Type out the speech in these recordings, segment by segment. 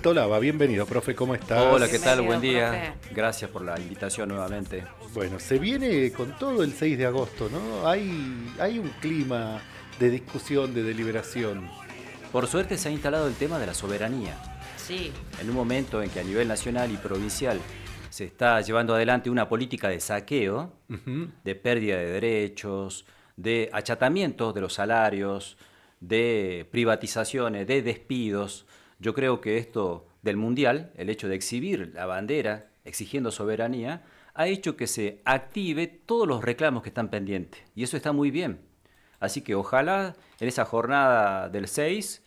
Tolaba, bienvenido, profe, ¿cómo estás? Hola, ¿qué tal? Bienvenido, Buen día. profe. Gracias por la invitación nuevamente. Bueno, se viene con todo el 6 de agosto, ¿no? Hay un clima de discusión, de deliberación. Por suerte se ha instalado el tema de la soberanía. Sí, En un momento en que a nivel nacional y provincial se está llevando adelante una política de saqueo, Ujú. de pérdida de derechos, de achatamiento de los salarios, de privatizaciones, de despidos. Yo creo que esto del Mundial, el hecho de exhibir la bandera exigiendo soberanía, ha hecho que se active todos los reclamos que están pendientes. Y eso está muy bien. Así que ojalá en esa jornada del 6,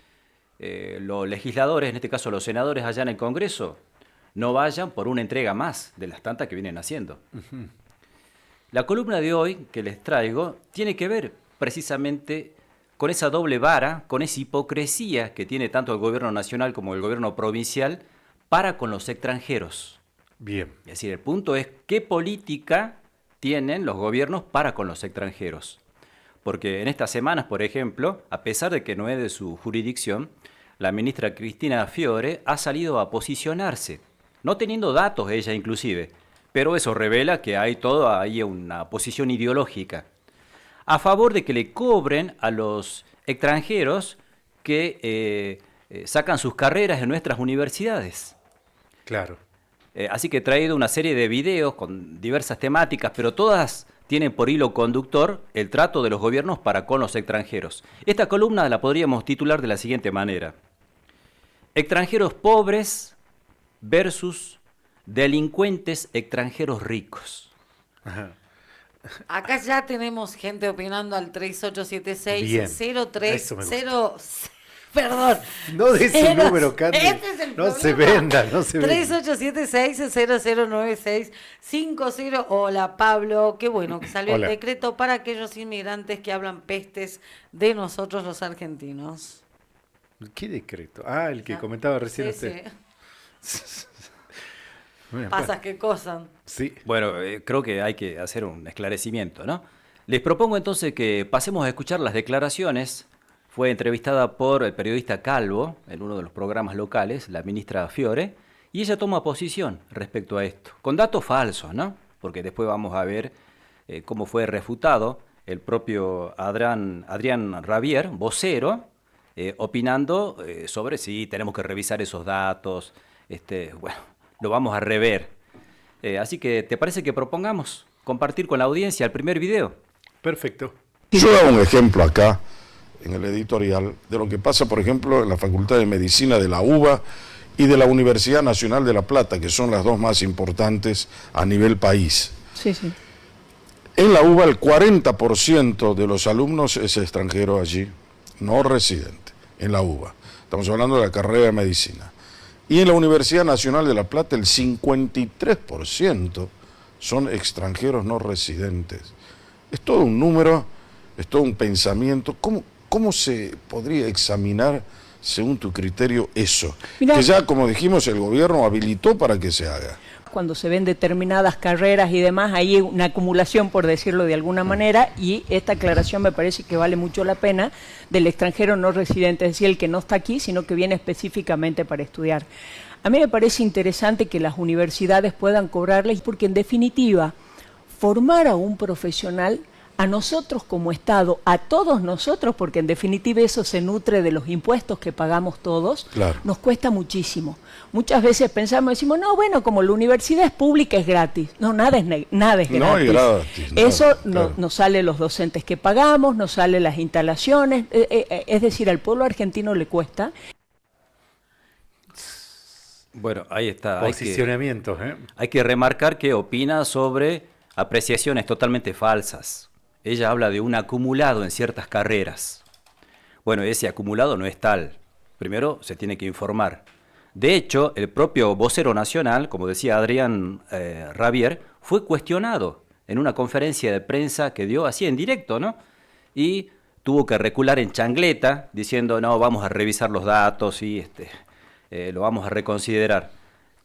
los legisladores, en este caso los senadores allá en el Congreso, no vayan por una entrega más de las tantas que vienen haciendo. La columna de hoy que les traigo tiene que ver precisamente con esa doble vara, con esa hipocresía que tiene tanto el gobierno nacional como el gobierno provincial para con los extranjeros. Bien. Es decir, el punto es qué política tienen los gobiernos para con los extranjeros. Porque en estas semanas, por ejemplo, a pesar de que no es de su jurisdicción, la ministra Cristina Fiore ha salido a posicionarse, no teniendo datos ella inclusive, pero eso revela que hay toda ahí una posición ideológica a favor de que le cobren a los extranjeros que sacan sus carreras en nuestras universidades. Claro. Así que he traído una serie de videos con diversas temáticas, pero todas tienen por hilo conductor el trato de los gobiernos para con los extranjeros. Esta columna la podríamos titular de la siguiente manera: extranjeros pobres versus delincuentes extranjeros ricos. Ajá. acá ya tenemos gente opinando al Bien. 3876-03. Eso me gusta. Perdón. No de ese Cero- número, Candy. Este es el No se problema. venda, no se venda. 3876-009650. Hola, Pablo. Qué bueno que salió Hola. el decreto para aquellos inmigrantes que hablan pestes de nosotros los argentinos. ¿Qué decreto? Ah, el que Ah, comentaba recién sí, usted. Bueno, Pasa qué cosa. Sí. Bueno, creo que hay que hacer un esclarecimiento, ¿no? Les propongo entonces que pasemos a escuchar las declaraciones. Fue entrevistada por el periodista Calvo en uno de los programas locales, la ministra Fiore, y ella toma posición respecto a esto, con datos falsos, ¿no? Porque después vamos a ver cómo fue refutado el propio Adrián Rabier, vocero, opinando sobre si tenemos que revisar esos datos. Bueno, lo vamos a rever. Así que, ¿te parece que propongamos compartir con la audiencia el primer video? Perfecto. Yo hago un ejemplo acá, en el editorial, de lo que pasa, por ejemplo, en la Facultad de Medicina de la UBA y de la Universidad Nacional de La Plata, que son las dos más importantes a nivel país. Sí, sí. En la UBA el 40% de los alumnos es extranjero allí, no residente, en la UBA. Estamos hablando de la carrera de Medicina. Y en la Universidad Nacional de La Plata el 53% son extranjeros no residentes. Es todo un número, es todo un pensamiento. ¿Cómo se podría examinar, según tu criterio, eso? Mirá, Que ya, como dijimos, el gobierno habilitó para que se haga. cuando se ven determinadas carreras y demás, hay una acumulación, por decirlo de alguna manera, y esta aclaración me parece que vale mucho la pena, del extranjero no residente, es decir, el que no está aquí, sino que viene específicamente para estudiar. A mí me parece interesante que las universidades puedan cobrarles, porque en definitiva, formar a un profesional, a nosotros como Estado, a todos nosotros, porque en definitiva eso se nutre de los impuestos que pagamos todos, Claro. nos cuesta muchísimo. Muchas veces decimos, no, bueno, como la universidad es pública es gratis. No, nada es gratis. No es gratis, nada, Eso claro. nos sale los docentes que pagamos, nos sale las instalaciones, es decir, al pueblo argentino le cuesta. Bueno, ahí está. Posicionamientos, ¿eh? Hay que remarcar que opina sobre apreciaciones totalmente falsas. Ella habla de un acumulado en ciertas carreras. Bueno, ese acumulado no es tal. Primero se tiene que informar. De hecho, el propio vocero nacional, como decía Adrián Rabier, fue cuestionado en una conferencia de prensa que dio así en directo, ¿no? Y tuvo que recular en chancleta, diciendo, no, vamos a revisar los datos y lo vamos a reconsiderar.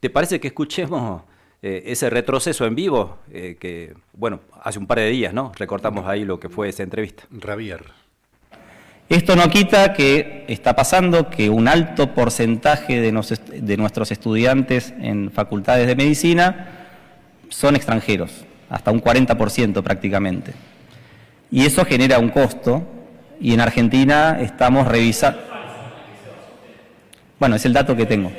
¿Te parece que escuchemos ese retroceso en vivo? Bueno, hace un par de días, ¿no? Recortamos ahí lo que fue esa entrevista. Rabier. Esto no quita que está pasando que un alto porcentaje de nuestros estudiantes en facultades de medicina son extranjeros, hasta un 40% prácticamente. Y eso genera un costo, y en Argentina estamos revisando... Bueno, es el dato que tengo.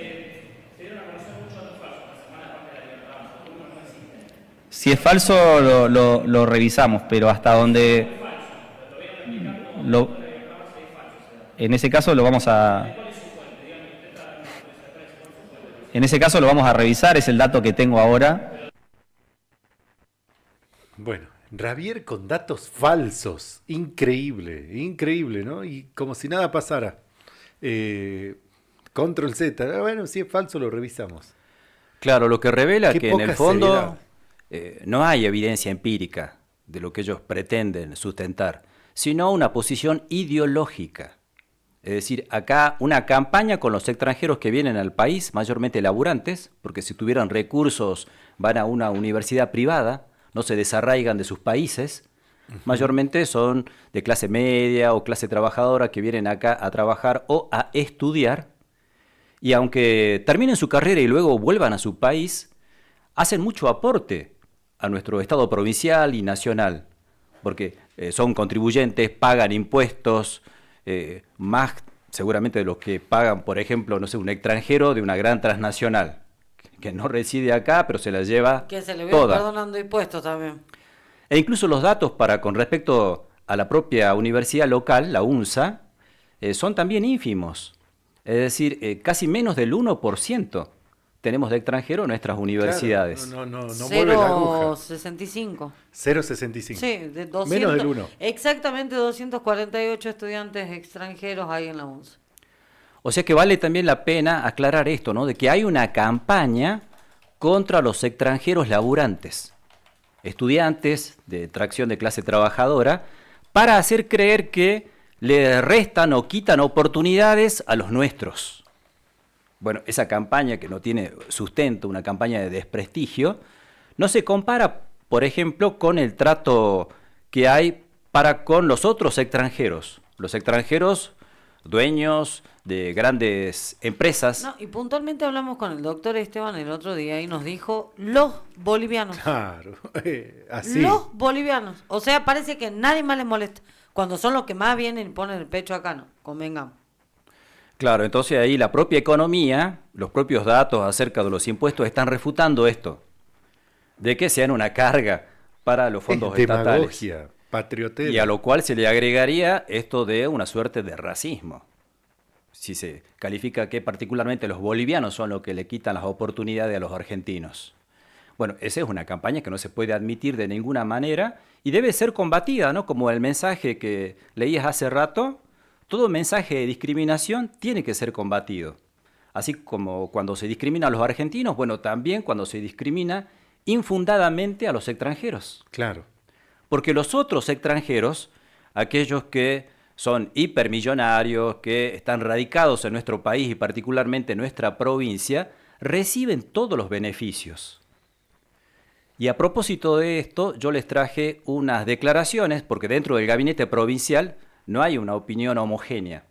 Si es falso, lo revisamos, pero hasta donde... En ese caso lo vamos a... En ese caso lo vamos a revisar, es el dato que tengo ahora. Bueno, Javier con datos falsos. Increíble, increíble, ¿no? Y como si nada pasara. Control Z. Bueno, si es falso lo revisamos. Claro, lo que revela Qué que en el poca fondo seriedad. no hay evidencia empírica de lo que ellos pretenden sustentar, sino una posición ideológica. Es decir, acá una campaña con los extranjeros que vienen al país, mayormente laburantes, porque si tuvieran recursos van a una universidad privada, no se desarraigan de sus países, mayormente son de clase media o clase trabajadora que vienen acá a trabajar o a estudiar, y aunque terminen su carrera y luego vuelvan a su país, hacen mucho aporte a nuestro Estado provincial y nacional, porque son contribuyentes, pagan impuestos, más seguramente de los que pagan, por ejemplo, no sé, un extranjero de una gran transnacional, que no reside acá, pero se la lleva Que se le viene toda. perdonando impuestos también. E incluso los datos con respecto a la propia universidad local, la UNSA, son también ínfimos. Es decir, casi menos del 1% tenemos de extranjero en nuestras universidades. Claro, no mueve la aguja. 0,65. 0,65. Sí, de 200, Menos del 1. Exactamente 248 estudiantes extranjeros hay en la UNSA. O sea que vale también la pena aclarar esto, ¿no? De que hay una campaña contra los extranjeros laburantes, estudiantes de tracción de clase trabajadora, para hacer creer que le restan o quitan oportunidades a los nuestros. Bueno, esa campaña que no tiene sustento, una campaña de desprestigio, no se compara, por ejemplo, con el trato que hay para con los otros extranjeros. Los extranjeros dueños de grandes empresas. No, y puntualmente hablamos con el doctor Esteban el otro día y nos dijo los bolivianos. Claro, así. Los bolivianos. O sea, parece que nadie más les molesta. Cuando son los que más vienen y ponen el pecho acá, no. Convengamos. Claro, entonces ahí la propia economía, los propios datos acerca de los impuestos están refutando esto, de que sean una carga para los fondos estatales. Demagogia, patriotera. Y a lo cual se le agregaría esto de una suerte de racismo. Si se califica que particularmente los bolivianos son los que le quitan las oportunidades a los argentinos. Bueno, esa es una campaña que no se puede admitir de ninguna manera y debe ser combatida, ¿no? Como el mensaje que leías hace rato, todo mensaje de discriminación tiene que ser combatido. Así como cuando se discrimina a los argentinos, bueno, también cuando se discrimina infundadamente a los extranjeros. Claro. Porque los otros extranjeros, aquellos que son hipermillonarios, que están radicados en nuestro país y particularmente en nuestra provincia, reciben todos los beneficios. Y a propósito de esto, yo les traje unas declaraciones, porque dentro del gabinete provincial no hay una opinión homogénea.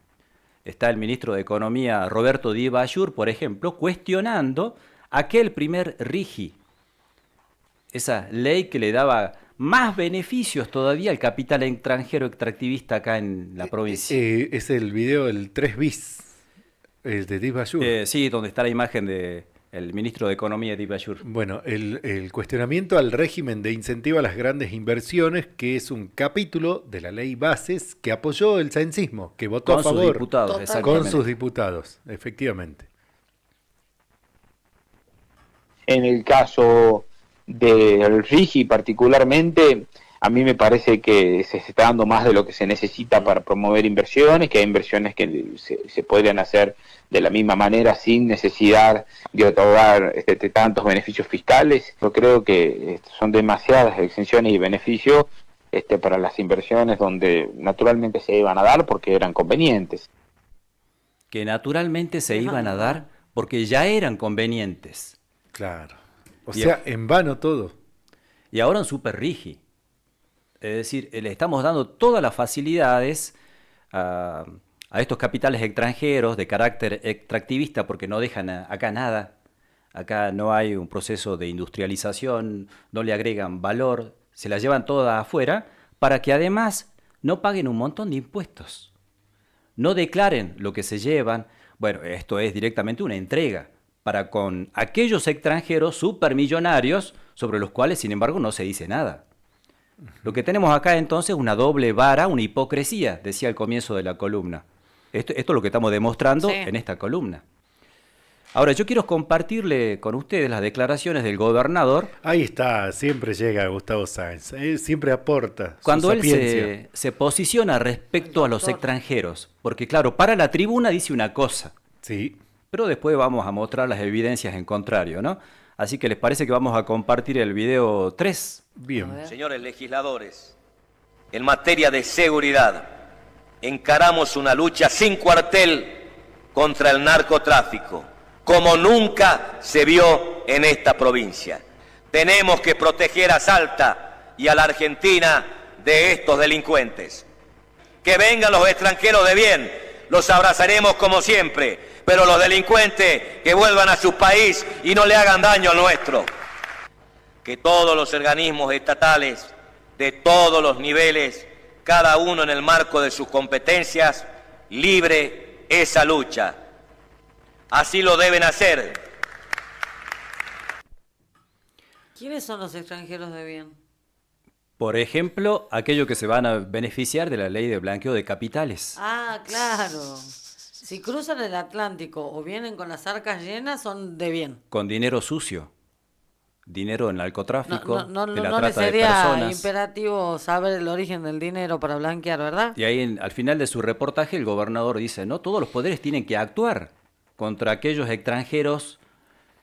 Está el ministro de Economía, Roberto Di Bajur, por ejemplo, cuestionando aquel primer RIGI, esa ley que le daba más beneficios todavía al capital extranjero extractivista acá en la provincia. Es el video, el 3 bis, el de Di Bajur. Sí, donde está la imagen del ministro de Economía, Di Bajur. Bueno, el cuestionamiento al régimen de incentivo a las grandes inversiones, que es un capítulo de la ley Bases que apoyó el cencismo, que votó Con a favor sus diputados, Total. exactamente. con sus diputados, efectivamente. En el caso del RIGI particularmente, a mí me parece que se está dando más de lo que se necesita para promover inversiones, que hay inversiones que se podrían hacer de la misma manera sin necesidad de otorgar tantos beneficios fiscales. Yo creo que son demasiadas exenciones y beneficios para las inversiones donde naturalmente se iban a dar porque eran convenientes. Que naturalmente se iban a dar porque ya eran convenientes. Claro. O Y- sea, en vano todo. Y ahora en super RIGI. Es decir, le estamos dando todas las facilidades a, a estos capitales extranjeros de carácter extractivista porque no dejan acá nada. Acá no hay un proceso de industrialización, no le agregan valor, se la llevan toda afuera para que además no paguen un montón de impuestos. No declaren lo que se llevan. Bueno, esto es directamente una entrega para con aquellos extranjeros supermillonarios sobre los cuales, sin embargo, no se dice nada. Lo que tenemos acá entonces es una doble vara, una hipocresía, decía al comienzo de la columna. Esto es lo que estamos demostrando en esta columna. Ahora, yo quiero compartirle con ustedes las declaraciones del gobernador. Ahí está, siempre llega Gustavo Sáenz, siempre aporta su Cuando él sapiencia. se posiciona respecto a los extranjeros, porque claro, para la tribuna dice una cosa, Sí, pero después vamos a mostrar las evidencias en contrario, ¿no? Así que les parece que vamos a compartir el video 3. bien. Señores legisladores, en materia de seguridad, encaramos una lucha sin cuartel contra el narcotráfico, como nunca se vio en esta provincia. Tenemos que proteger a Salta y a la Argentina de estos delincuentes. Que vengan los extranjeros de bien, los abrazaremos como siempre, pero los delincuentes que vuelvan a su país y no le hagan daño al nuestro. Que todos los organismos estatales, de todos los niveles, cada uno en el marco de sus competencias, libre esa lucha. Así lo deben hacer. ¿Quiénes son los extranjeros de bien? Por ejemplo, aquellos que se van a beneficiar de la ley de blanqueo de capitales. Ah, claro. Si cruzan el Atlántico o vienen con las arcas llenas, son de bien. Con dinero sucio, dinero en narcotráfico, de la No le trata de sería personas. imperativo saber el origen del dinero para blanquear, ¿verdad? Y ahí al final de su reportaje el gobernador dice, no, todos los poderes tienen que actuar contra aquellos extranjeros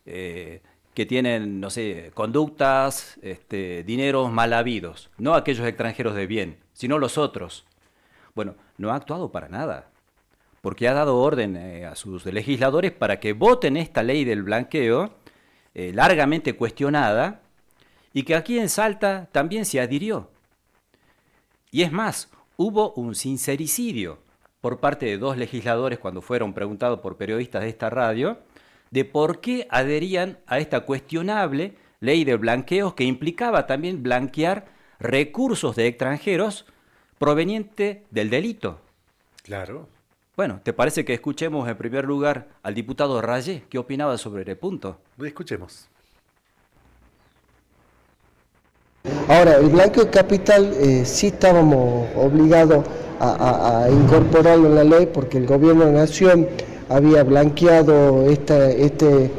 que tienen, no sé, conductas, dineros mal habidos. No aquellos extranjeros de bien, sino los otros. Bueno, no ha actuado para nada, porque ha dado orden a sus legisladores para que voten esta ley del blanqueo, largamente cuestionada, y que aquí en Salta también se adhirió. Y es más, hubo un sincericidio por parte de 2 legisladores cuando fueron preguntados por periodistas de esta radio de por qué adherían a esta cuestionable ley de blanqueos que implicaba también blanquear recursos de extranjeros provenientes del delito. Claro. Bueno, ¿te parece que escuchemos en primer lugar al diputado Rayé? ¿Qué opinaba sobre el punto? Escuchemos. Ahora, el blanqueo de capital sí estábamos obligados a incorporarlo en la ley porque el gobierno de la nación había blanqueado este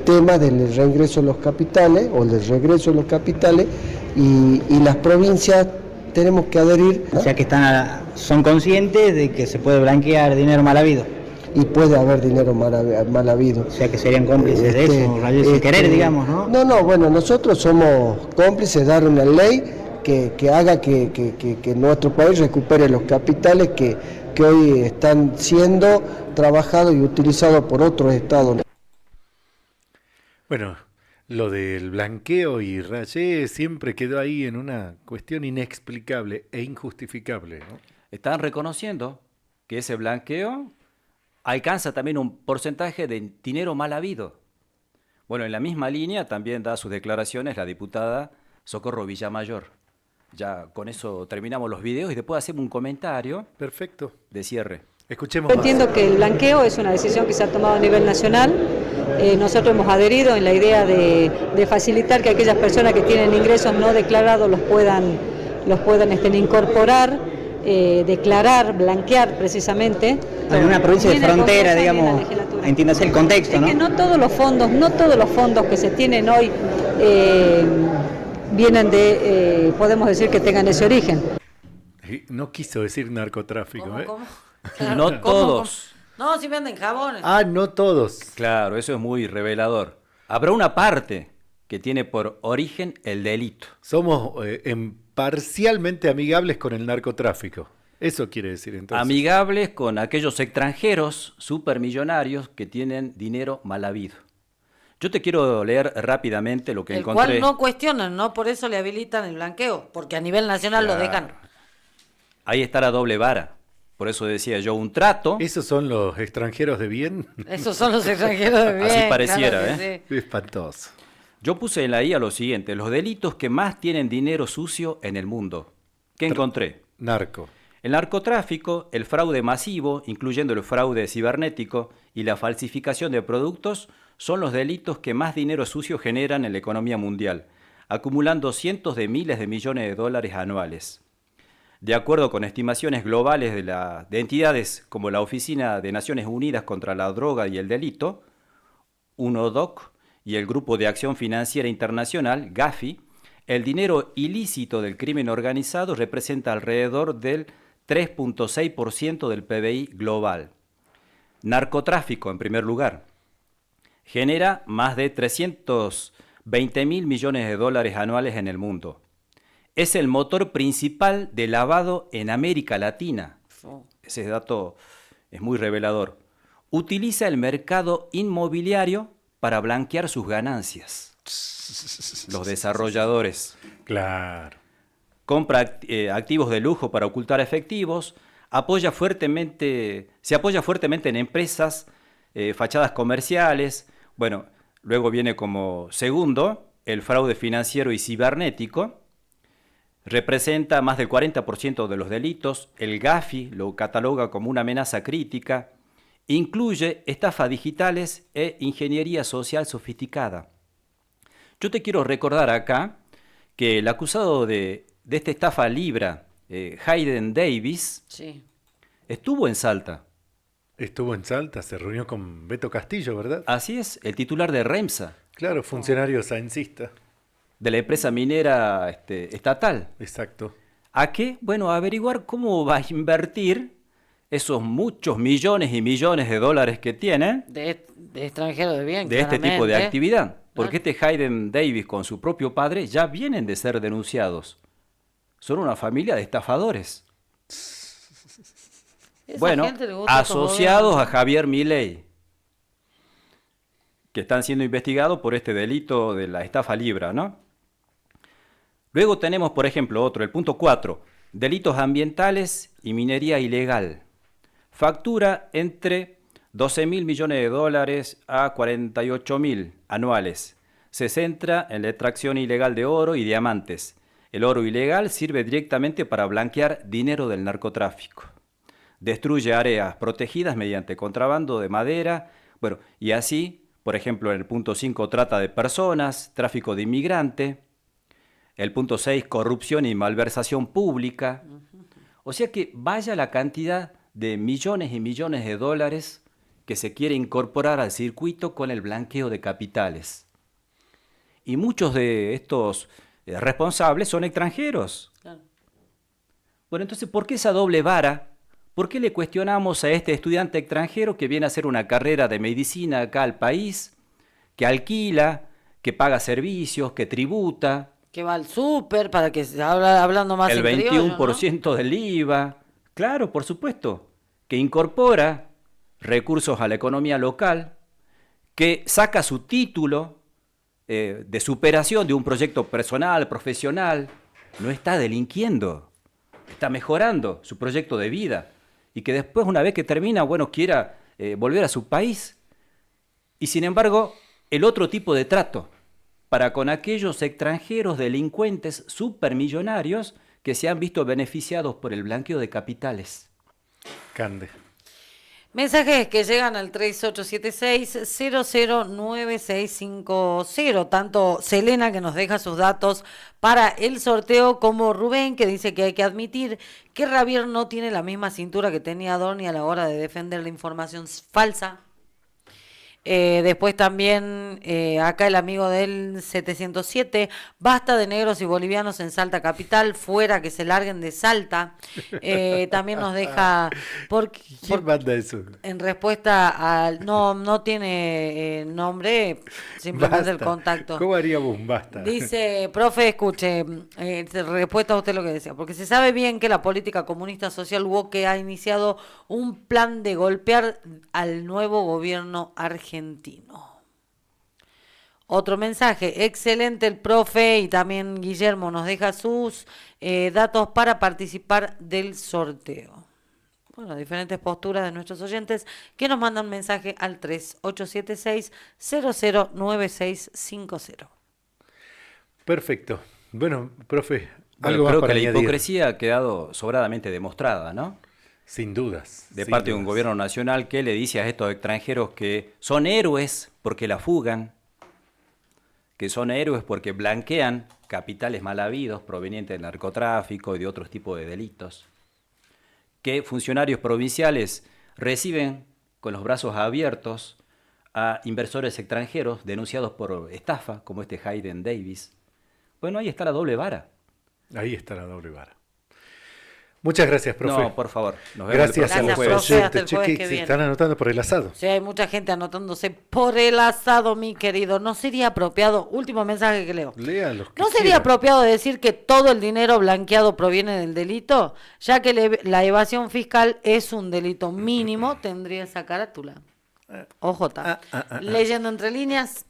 tema del reingreso de los capitales o del regreso de los capitales y las provincias tenemos que adherir. O sea que son conscientes de que se puede blanquear dinero mal habido. Y puede haber dinero mal habido. O sea que serían cómplices de eso, Rayé, sin querer, digamos, ¿no? No, bueno, nosotros somos cómplices de dar una ley que haga que nuestro país recupere los capitales que hoy están siendo trabajados y utilizados por otros estados. Bueno, lo del blanqueo y Rayé siempre quedó ahí en una cuestión inexplicable e injustificable, ¿no? Están reconociendo que ese blanqueo alcanza también un porcentaje de dinero mal habido. Bueno, en la misma línea también da sus declaraciones la diputada Socorro Villamayor. Ya con eso terminamos los videos y después hacemos un comentario. Perfecto. De cierre. Escuchemos Yo más. entiendo que el blanqueo es una decisión que se ha tomado a nivel nacional. Nosotros hemos adherido en la idea de facilitar que aquellas personas que tienen ingresos no declarados los puedan incorporar, declarar, blanquear precisamente. En una provincia de frontera, digamos, entiéndase el contexto, ¿no? Es que no todos los fondos que se tienen hoy vienen de, podemos decir que tengan ese origen. No quiso decir narcotráfico, ¿Cómo? No todos. No, si venden jabones. Ah, no todos. Claro, eso es muy revelador. Habrá una parte que tiene por origen el delito. Somos parcialmente amigables con el narcotráfico. Eso quiere decir entonces. Amigables con aquellos extranjeros supermillonarios que tienen dinero mal habido. Yo te quiero leer rápidamente lo que encontré. El cual no cuestionan, ¿no? Por eso le habilitan el blanqueo, porque a nivel nacional lo dejan. Ahí está la doble vara. Por eso decía yo, un trato. ¿Esos son los extranjeros de bien? Esos son los extranjeros de bien. Así pareciera, claro que sí. Espantoso. Yo puse en la IA lo siguiente, los delitos que más tienen dinero sucio en el mundo. ¿Qué encontré? Narco. El narcotráfico, el fraude masivo, incluyendo el fraude cibernético y la falsificación de productos, son los delitos que más dinero sucio generan en la economía mundial, acumulando cientos de miles de millones de dólares anuales. De acuerdo con estimaciones globales de entidades como la Oficina de Naciones Unidas contra la Droga y el Delito, UNODC, y el Grupo de Acción Financiera Internacional, GAFI, el dinero ilícito del crimen organizado representa alrededor del 3.6% del PBI global. Narcotráfico, en primer lugar, genera más de 320 mil millones de dólares anuales en el mundo. Es el motor principal de lavado en América Latina. Ese dato es muy revelador. Utiliza el mercado inmobiliario para blanquear sus ganancias. Los desarrolladores. Claro. Compra activos de lujo para ocultar efectivos, se apoya fuertemente en empresas, fachadas comerciales. Bueno, luego viene como segundo el fraude financiero y cibernético. Representa más del 40% de los delitos. El GAFI lo cataloga como una amenaza crítica. Incluye estafas digitales e ingeniería social sofisticada. Yo te quiero recordar acá que el acusado de esta estafa Libra, Hayden Davis, Sí. estuvo en Salta. Estuvo en Salta, se reunió con Beto Castillo, ¿verdad? Así es, el titular de REMSA, Claro, funcionario saencista. de la empresa minera estatal. Exacto. ¿A qué? Bueno, a averiguar cómo va a invertir esos muchos millones y millones de dólares que tiene De extranjeros de bien, de este tipo de claramente. actividad. Porque este Hayden Davis con su propio padre ya vienen de ser denunciados. Son una familia de estafadores. Esa Bueno, gente le gusta asociados como- a Javier Milei, que están siendo investigados por este delito de la estafa Libra, ¿no? Luego tenemos, por ejemplo, otro, el punto 4, delitos ambientales y minería ilegal. Factura entre 12 mil millones de dólares a 48 mil anuales. Se centra en la extracción ilegal de oro y diamantes. El oro ilegal sirve directamente para blanquear dinero del narcotráfico. Destruye áreas protegidas mediante contrabando de madera. Bueno, y así, por ejemplo, en el punto 5, trata de personas, tráfico de inmigrante. El punto 6, corrupción y malversación pública. O sea que vaya la cantidad de millones y millones de dólares que se quiere incorporar al circuito con el blanqueo de capitales. Y muchos de estos responsables son extranjeros. Claro. Bueno, entonces, ¿por qué esa doble vara? ¿Por qué le cuestionamos a este estudiante extranjero que viene a hacer una carrera de medicina acá al país, que alquila, que paga servicios, que tributa? Que va al súper para que se hablando más El en criollo, 21% del IVA. Claro, por supuesto. Que incorpora recursos a la economía local, que saca su título de superación de un proyecto personal, profesional. No está delinquiendo, está mejorando su proyecto de vida. Y que después, una vez que termina, bueno, quiera volver a su país. Y sin embargo, el otro tipo de trato para con aquellos extranjeros delincuentes supermillonarios que se han visto beneficiados por el blanqueo de capitales. Cande. Mensajes que llegan al 3876-009650. Tanto Selena, que nos deja sus datos para el sorteo, como Rubén, que dice que hay que admitir que Javier no tiene la misma cintura que tenía Adorni a la hora de defender la información falsa. Después también acá el amigo del 707, basta de negros y bolivianos en Salta Capital, fuera, que se larguen de Salta. También nos deja ¿Quién manda eso? en respuesta al no tiene nombre, simplemente el Basta. contacto. ¿Cómo haríamos un basta? Dice, profe, escuche, respuesta a usted lo que decía, porque se sabe bien que la política comunista social woke ha iniciado un plan de golpear al nuevo gobierno argentino. Otro mensaje, excelente el profe, y también Guillermo nos deja sus datos para participar del sorteo. Bueno, diferentes posturas de nuestros oyentes que nos mandan mensaje al 3876-009650. Perfecto. Bueno, profe, Bueno, algo más creo para que la añadir. hipocresía ha quedado sobradamente demostrada, ¿no? Sin dudas. De sin parte de un dudas. gobierno nacional que le dice a estos extranjeros que son héroes porque la fugan, que son héroes porque blanquean capitales mal habidos provenientes del narcotráfico y de otros tipos de delitos, que funcionarios provinciales reciben con los brazos abiertos a inversores extranjeros denunciados por estafa, como este Hayden Davis. Bueno, ahí está la doble vara. Ahí está la doble vara. Muchas gracias, profe. No, por favor. Nos vemos el Gracias a próximo los Gracias, jueves. profe. Hasta el oyentes. Che, jueves que que se viene. están anotando por el asado. Sí, hay mucha gente anotándose por el asado, mi querido. ¿No sería apropiado, último mensaje que leo, Lea los que ¿no sería quieran. apropiado decir que todo el dinero blanqueado proviene del delito? Ya que la evasión fiscal es un delito mínimo, tendría esa carátula. OJ. Leyendo entre líneas.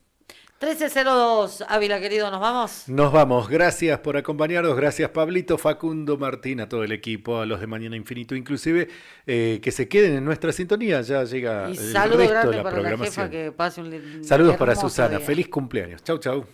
1302, Ávila, querido, ¿nos vamos? Nos vamos. Gracias por acompañarnos. Gracias, Pablito, Facundo, Martín, a todo el equipo, a los de Mañana Infinito, inclusive, que se queden en nuestra sintonía. Ya llega Y el saludo resto de grande la para la programación. jefa, que pase un Saludos para hermoso Susana. día. Feliz cumpleaños. Chau, chau.